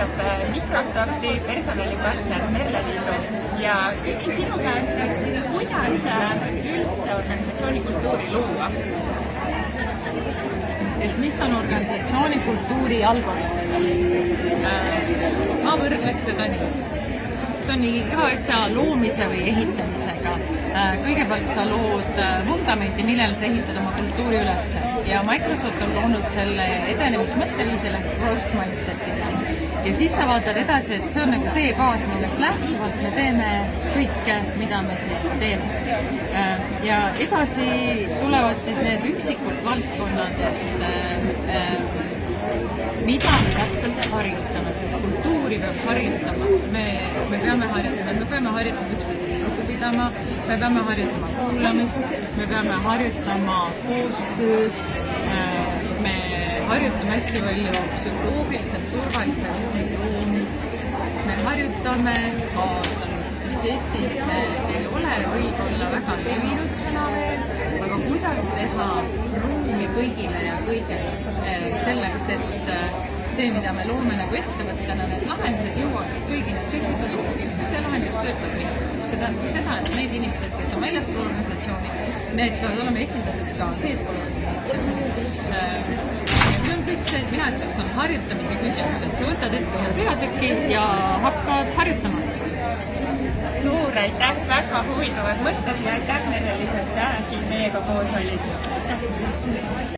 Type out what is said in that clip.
tegutseb Microsofti personalipartner Merle Liisu ja küsin sinu käest, et kuidas üldse organisatsiooni kultuuri luua? Et mis on organisatsiooni kultuuri algoritm? Ma võrdleks seda nii. See on iga asja loomise või ehitamisega. Kõigepealt sa lood vundamenti, millele sa ehitad oma kultuuri üles. Ja Microsoft on loonud selle edenemismõtteviisile growth mindset'iga. Ja siis sa vaatad edasi, et see on nagu see baas, millest lähtuvalt me teeme kõike, mida me siis teeme. Ja edasi tulevad siis need üksikud valdkonnad, et mida me täpselt harjutame, sest kultuuri peab harjutama. Me peame harjutama üksteisest lugu pidama, me peame harjutama kuulamist, me peame harjutama koostööd, me harjutame hästi palju psühholoogiliselt turvalise ruumi loomist, me harjutame kaasamist, mis Eestis ei ole võib-olla väga levinud sõna veel, aga kuidas teha ruumi kõigile ja kõigele selleks, et see, mida me loome nagu ettevõttena, need lahendused jõuaks kõigini, et kõik ütlevad, kus see lahendus töötab mingi. See tähendab seda, et need inimesed, kes on väljaspool organisatsiooni, need peavad olema esindatud ka seespool organisatsiooni. See on kõik see, et mina ütleks, on harjutamise küsimus, et sa võtad ette ühe peatüki ja hakkad harjutama. Suur aitäh, väga huvitavad mõtted ja aitäh, Merle Liisu, et siin meiega koos olid.